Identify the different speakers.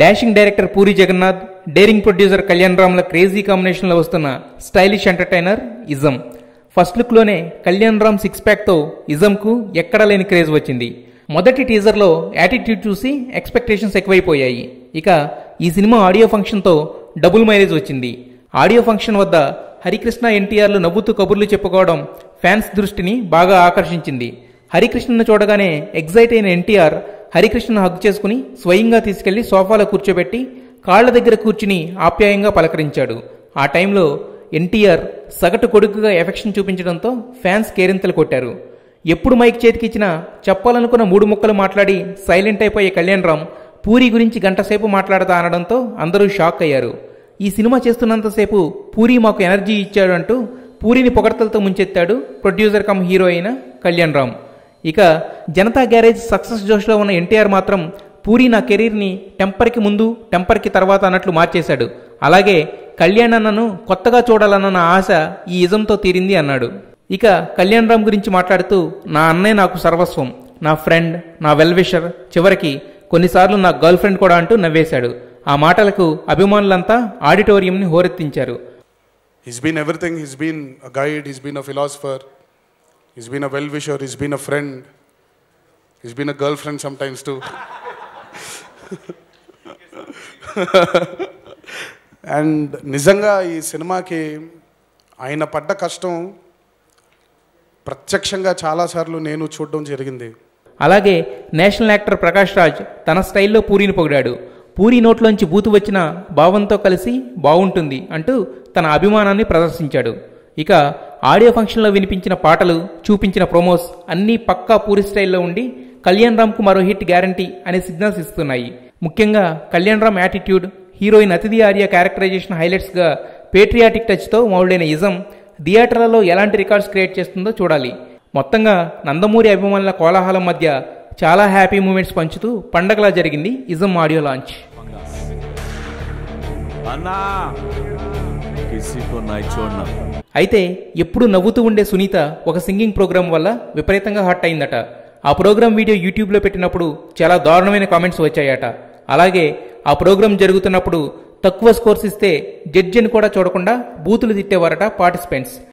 Speaker 1: Dashing director Puri Jagannadh, daring producer Kalyan రామ్ల crazy కాంబినేషన్లో వస్తున్న స్టైలిష్ ఎంటర్టైనర్ ఇజం. ఫస్ట్ లుక్లోనే కళ్యాణ్ రామ్ సిక్స్ ప్యాక్తో ఇజంకు ఎక్కడా లేని క్రేజ్ వచ్చింది. మొదటి టీజర్లో యాటిట్యూడ్ చూసి ఎక్స్పెక్టేషన్స్ ఎక్కువైపోయాయి. ఇక ఈ సినిమా ఆడియో ఫంక్షన్తో డబుల్ మైలేజ్ వచ్చింది. ఆడియో ఫంక్షన్ వద్ద హరికృష్ణ, ఎన్టీఆర్లు నవ్వుతూ కబుర్లు చెప్పుకోవడం ఫ్యాన్స్ దృష్టిని బాగా ఆకర్షించింది. హరికృష్ణను చూడగానే ఎగ్జైట్ అయిన ఎన్టీఆర్ హరికృష్ణను హగ్ చేసుకుని స్వయంగా తీసుకెళ్లి సోఫాలో కూర్చోబెట్టి కాళ్ల దగ్గర కూర్చుని ఆప్యాయంగా పలకరించాడు. ఆ టైంలో ఎన్టీఆర్ సగటు కొడుకుగా ఎఫెక్షన్ చూపించడంతో ఫ్యాన్స్ కేరింతలు కొట్టారు. ఎప్పుడు మైక్ చేతికిచ్చినా చెప్పాలనుకున్న 3 ముక్కలు మాట్లాడి సైలెంట్ అయిపోయే కళ్యాణ్ రామ్ పూరి గురించి గంటసేపు మాట్లాడతా అనడంతో అందరూ షాక్ అయ్యారు. ఈ సినిమా చేస్తున్నంతసేపు పూరి మాకు ఎనర్జీ ఇచ్చాడు అంటూ పూరిని పొగడ్తలతో ముంచెత్తాడు ప్రొడ్యూసర్ కమ్ హీరో అయిన కళ్యాణ్ రామ్. ఇక జనతా గ్యారేజ్ సక్సెస్ జోష్లో ఉన్న ఎన్టీఆర్ మాత్రం పూరి నా కెరీర్ని టెంపర్కి ముందు టెంపర్కి తర్వాత అన్నట్లు మార్చేశాడు. అలాగే కళ్యాణ్ అన్నను కొత్తగా చూడాలన్న నా ఆశ ఈ ఇజంతో తీరింది అన్నాడు. ఇక కళ్యాణ్ రామ్ గురించి మాట్లాడుతూ నా అన్నయ్య నాకు సర్వస్వం, నా ఫ్రెండ్, నా వెల్ విషర్, చివరికి కొన్నిసార్లు నా గర్ల్ ఫ్రెండ్ కూడా అంటూ నవ్వేశాడు. ఆ మాటలకు అభిమానులంతా ఆడిటోరియంని హోరెత్తించారు.
Speaker 2: He's been everything. He's been a guide, he's been a philosopher, he's been a well-wisher, he's been a friend, he's been a girlfriend sometimes too. And నిజంగా ఈ సినిమాకి ఆయన పడ్డ కష్టం ప్రత్యక్షంగా చాలాసార్లు నేను చూడడం జరిగింది.
Speaker 1: అలాగే నేషనల్ యాక్టర్ ప్రకాష్ రాజ్ తన స్టైల్లో పూరిని పొగిడాడు. పూరి నోట్లోంచి బూతు వచ్చిన భావంతో కలిసి బాగుంటుంది అంటూ తన అభిమానాన్ని ప్రదర్శించాడు. ఇక ఆడియో ఫంక్షన్లో వినిపించిన పాటలు, చూపించిన ప్రోమోస్ అన్నీ పక్కా పూరి స్టైల్లో ఉండి కళ్యాణ్ రామ్కు మరో హిట్ గ్యారంటీ అనే సిగ్నల్స్ ఇస్తున్నాయి. ముఖ్యంగా కళ్యాణ్ రామ్ యాటిట్యూడ్, హీరోయిన్ అతిథి ఆర్య క్యారెక్టరైజేషన్ హైలైట్స్గా పేట్రియాటిక్ టచ్తో మౌల్డైన ఇజం థియేటర్లలో ఎలాంటి రికార్డ్స్ క్రియేట్ చేస్తుందో చూడాలి. మొత్తంగా నందమూరి అభిమానుల కోలాహలం మధ్య చాలా హ్యాపీ మూమెంట్స్ పంచుతూ పండగలా జరిగింది ఇజం ఆడియో లాంచ్. అయితే ఎప్పుడు నవ్వుతూ ఉండే సునీత ఒక సింగింగ్ ప్రోగ్రాం వల్ల విపరీతంగా హాట్ అయిందట. ఆ ప్రోగ్రాం వీడియో యూట్యూబ్లో పెట్టినప్పుడు చాలా దారుణమైన కామెంట్స్ వచ్చాయట. అలాగే ఆ ప్రోగ్రాం జరుగుతున్నప్పుడు తక్కువ స్కోర్స్ ఇస్తే జడ్జిని కూడా చూడకుండా బూతులు తిట్టేవారట పార్టిసిపెంట్స్.